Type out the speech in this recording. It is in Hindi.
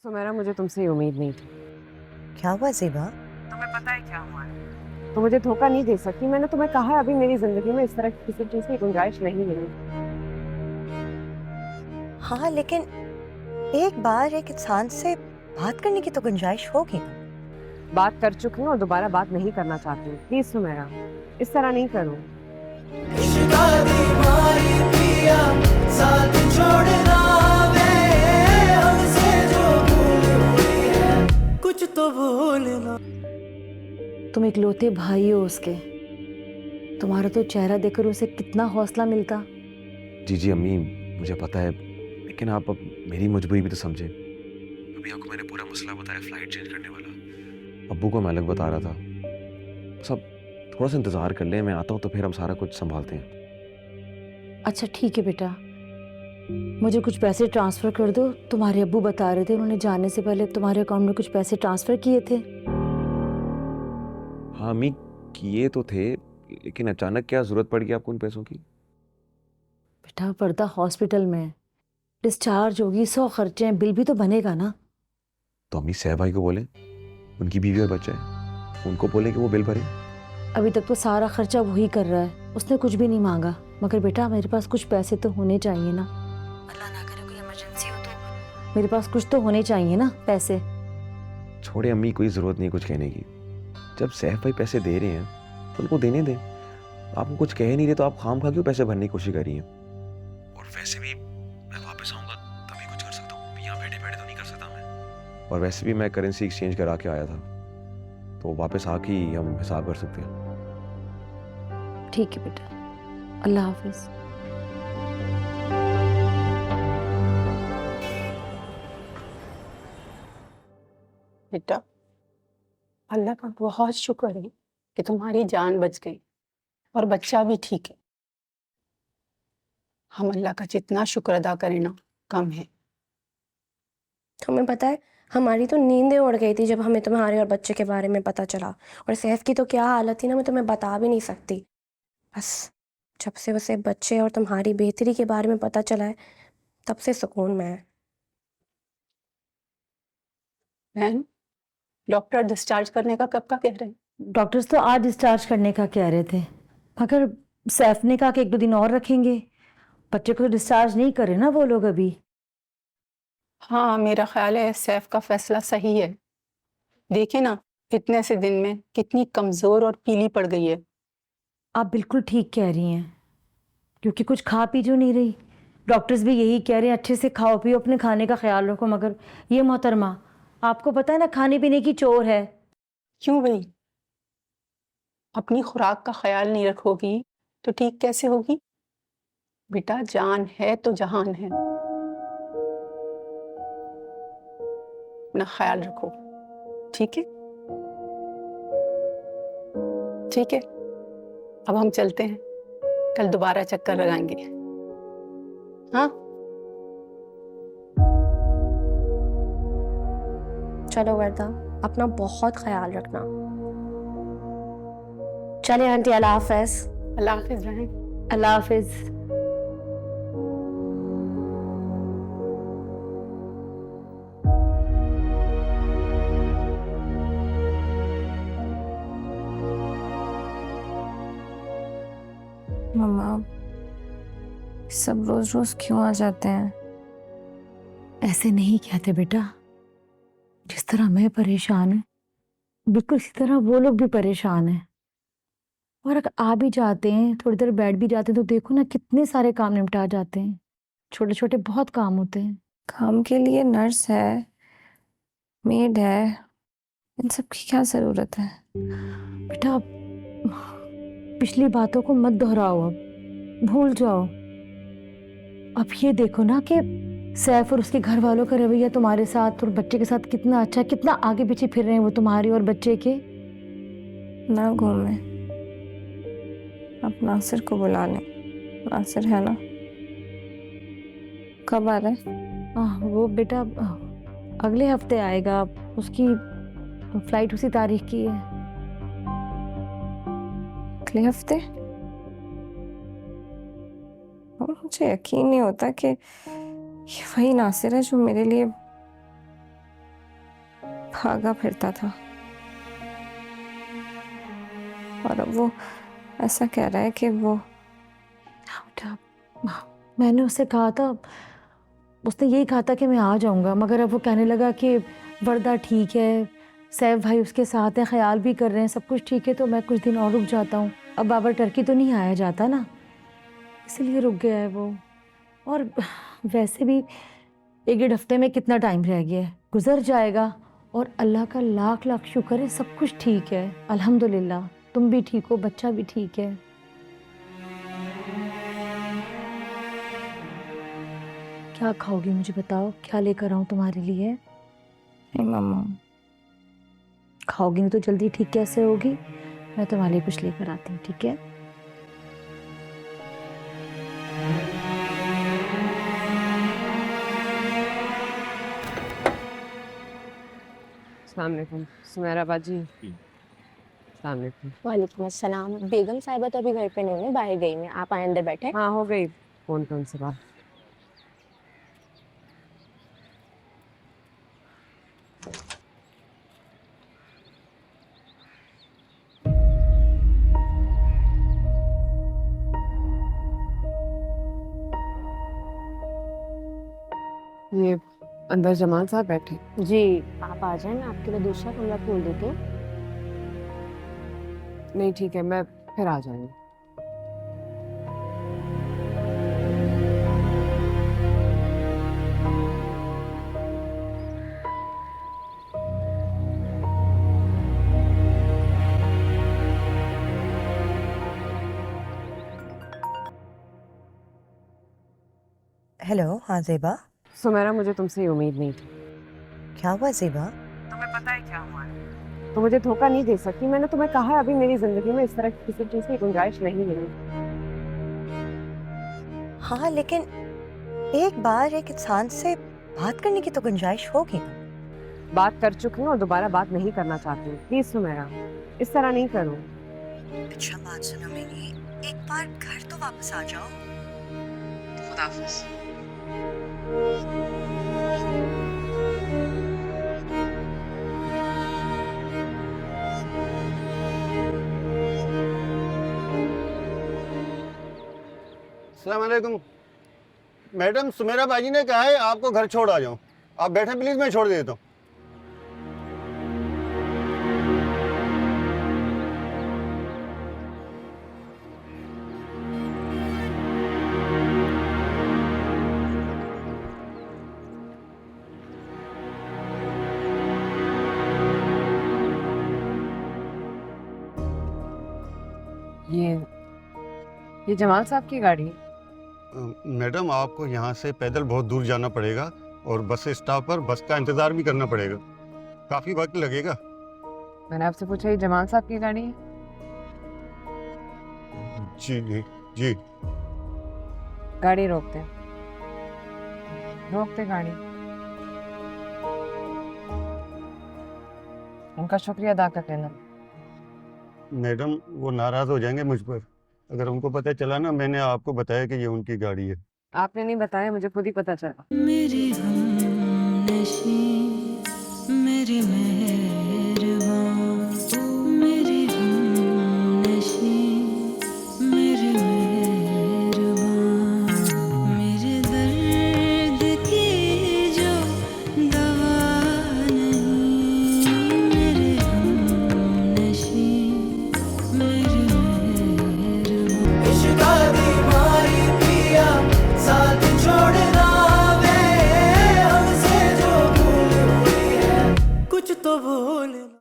सुमेरा, मुझे तुमसे ये उम्मीद नहीं थी। क्या हुआ ज़ेबा? तुम्हें पता है क्या हुआ है? तो मुझे धोखा नहीं दे सकती। मैंने तुम्हें कहा है, अभी मेरी जिंदगी में इस तरह की किसी चीज की गुंजाइश नहीं है। हाँ, लेकिन एक बार एक इंसान से बात करने की तो गुंजाइश होगी ना। बात कर चुकी हूँ और दोबारा बात नहीं करना चाहती हूँ। प्लीज सुमेरा, इस तरह नहीं करो। साथ छोड़ना वे हमसे जो भूल हुई है, कुछ तो भूलना। तुम इकलौते भाई हो उसके। तुम्हारा तो चेहरा देखकर उसे कितना हौसला मिलता। जी जी अम्मी, मुझे पता है, लेकिन आप अब मेरी मजबूरी भी तो समझे। अभी आपको मैंने पूरा मसला बताया, फ्लाइट चेंज करने वाला। अब्बू को मैं अलग बता रहा था। सब थोड़ा सा इंतज़ार कर ले, मैं आता हूँ तो फिर हम सारा कुछ संभालते हैं। अच्छा ठीक है बेटा, मुझे कुछ पैसे ट्रांसफ़र कर दो। तुम्हारे अब्बू बता रहे थे उन्होंने जाने से पहले तुम्हारे अकाउंट में कुछ पैसे ट्रांसफ़र किए थे। हाँ अम्मी, किए तो थे, लेकिन अचानक क्या ज़रूरत पड़ गई आपको उन पैसों की? बेटा पर्दा हॉस्पिटल में है, डिस्चार्ज होगी, 100 खर्चे हैं, बिल भी तो बनेगा ना। तो अम्मी सह भाई को बोले, उनकी बीवी और बच्चा है, उनको बोले कि वो बिल भरे। अभी तक तो सारा खर्चा वही कर रहा है, उसने कुछ भी नहीं मांगा। मगर बेटा मेरे पास कुछ पैसे तो होने चाहिए ना। अल्लाह ना करे कोई इमरजेंसी हो तो मेरे पास कुछ तो होने चाहिए ना पैसे। छोड़े अम्मी, कोई ज़रूरत नहीं कुछ कहने की। जब सैफ भाई पैसे दे रहे हैं तो उनको देने दें। आपको कुछ कह नहीं रहे तो आप खामखा क्यों पैसे भरने की कोशिश कर रही हैं? और वैसे भी मैं वापस आऊँगा तभी कुछ कर सकता हूँ, यहाँ बैठे बैठे तो नहीं कर सकता मैं। और वैसे भी मैं करेंसी एक्सचेंज करा के आया था, तो वापस आके ही हम हिसाब कर सकते हैं। ठीक है बेटा, अल्लाह हाफिज। बेटा, अल्लाह का बहुत शुक्र है कि तुम्हारी जान बच गई और बच्चा भी ठीक है। हम अल्लाह का जितना शुक्र अदा करें ना, कम है। तुम्हें पता है, हमारी तो नींदें उड़ गई थी जब हमें तुम्हारे और बच्चे के बारे में पता चला। और सैफ की तो क्या हालत थी ना, मैं तुम्हें बता भी नहीं सकती। बस जब से उसे बच्चे और तुम्हारी बेहतरी के बारे में पता चला है, तब से सुकून में है। बहन, डॉक्टर डिस्चार्ज करने का कब का कह रहे हैं? डॉक्टर्स तो आज डिस्चार्ज करने का कह रहे थे, मगर सैफ ने कहा कि 1-2 दिन और रखेंगे। बच्चे को तो डिस्चार्ज नहीं करे ना वो लोग अभी। हाँ, मेरा ख्याल है सैफ का फैसला सही है। देखे ना, इतने से दिन में कितनी कमज़ोर और पीली पड़ गई है। आप बिल्कुल ठीक कह रही हैं, क्योंकि कुछ खा पी जो नहीं रही। डॉक्टर्स भी यही कह रहे हैं, अच्छे से खाओ पियो, अपने खाने का ख्याल रखो। मगर ये मोहतरमा, आपको पता है ना खाने पीने की चोर है। क्यों भाई? अपनी खुराक का ख्याल नहीं रखोगी तो ठीक कैसे होगी? बेटा, जान है तो जहान है। अपना ख्याल रखो, ठीक है? ठीक है, अब हम चलते हैं। कल दोबारा चक्कर लगाएंगे। हाँ, चलो वर्दा, अपना बहुत ख्याल रखना। चलिए आंटी, अल्लाह हाफिज। अल्लाह हाफिज बहन। अल्लाह हाफिज। मम्मा, सब रोज रोज क्यों आ जाते हैं? ऐसे नहीं कहते बेटा, जिस तरह मैं परेशान है बिल्कुल इसी तरह वो लोग भी परेशान हैं। और अगर आ भी जाते हैं, थोड़ी देर बैठ भी जाते हैं, तो देखो ना कितने सारे काम निपटा जाते हैं। छोटे छोटे बहुत काम होते हैं। काम के लिए नर्स है, मेड है, इन सब की क्या जरूरत है? बेटा पिछली बातों को मत दोहराओ, अब भूल जाओ। अब ये देखो ना कि सैफ और उसके घर वालों का रवैया तुम्हारे साथ और बच्चे के साथ कितना अच्छा है, कितना आगे पीछे फिर रहे हैं वो तुम्हारी और बच्चे के। ना घूमे, आप नासिर को बुला लें। नासिर है ना? कब आ रहा है? वो बेटा अगले हफ्ते आएगा, उसकी फ्लाइट उसी तारीख की है। अगले हफ्ते? और मुझे यकीन नहीं होता कि ये वही नासिर है जो मेरे लिए भागा फिरता था और अब वो ऐसा कह रहा है कि वो बेटा, मैंने उससे कहा था, उसने यही कहा था कि मैं आ जाऊंगा, मगर अब वो कहने लगा कि वर्दा ठीक है, सैफ भाई उसके साथ हैं, ख्याल भी कर रहे हैं, सब कुछ ठीक है, तो मैं कुछ दिन और रुक जाता हूँ। अब बाबा टर्की तो नहीं आया जाता ना, इसलिए रुक गया है वो। और वैसे भी 1-1.5 हफ्ते में कितना टाइम रह गया है, गुजर जाएगा। और अल्लाह का लाख लाख शुक्र है, सब कुछ ठीक है अल्हम्दुलिल्लाह। तुम भी ठीक हो, बच्चा भी ठीक है। क्या खाओगी मुझे बताओ, क्या लेकर आऊं तुम्हारे लिए? नहीं मम्मा, खाओगी नहीं तो जल्दी ठीक कैसे होगी? मैं तुम्हारे लिए कुछ लेकर आती हूँ, ठीक है? अस्सलाम वालेकुम सुमेरा बाजी। अस्सलाम वालेकुम। वालेकुम अस्सलाम। बेगम साहिबा तो अभी घर पे नहीं है, बाहर गई हैं। आप आए अंदर बैठे। हाँ हो गई फोन पे उनसे बात। ये अंदर जमाल साहब बैठे। जी आप आ जाए, मैं आपके लिए दूसरा कमरा खोल देती हूँ। नहीं ठीक है, मैं फिर आ जाऊंगी। हेलो, हाँ ज़ेबा। सुमेरा मुझे तुमसे ये उम्मीद नहीं थी। क्या हुआ ज़ेबा? तुम्हें पता है क्या हुआ है? तो मुझे धोखा नहीं दे सकती। मैंने तुम्हें कहा है अभी मेरी जिंदगी में इस तरह की किसी चीज की गुंजाइश नहीं है। हाँ, लेकिन एक बार एक इंसान से बात करने की तो गुंजाइश होगी ना। बात कर चुकी हूँ और दोबारा बात नहीं करना चाहती हूँ। प्लीज सुमेरा, इस तरह नहीं करो। अच्छा बात सुनो मेरी, एक बार घर तो वापस आ जाओ। खुदाफिज। अस्सलाम वालेकुम। मैडम, सुमेरा बाजी ने कहा है आपको घर छोड़ आ जाऊं। आप बैठे प्लीज, मैं छोड़ देता हूँ। ये जमाल साहब की गाड़ी है। मैडम, आपको यहाँ से पैदल बहुत दूर जाना पड़ेगा और बस स्टॉप पर बस का इंतजार भी करना पड़ेगा। काफी वक्त लगेगा। मैंने आपसे पूछा ये जमाल साहब की गाड़ी है? जी जी जी। गाड़ी रोकते रोकते गाड़ी। उनका शुक्रिया अदा कर देना। मैडम, वो नाराज हो जाएंगे मुझ पर अगर उनको पता चला ना मैंने आपको बताया कि ये उनकी गाड़ी है। आपने नहीं बताया, मुझे खुद ही पता चला। मेरी हमनशीं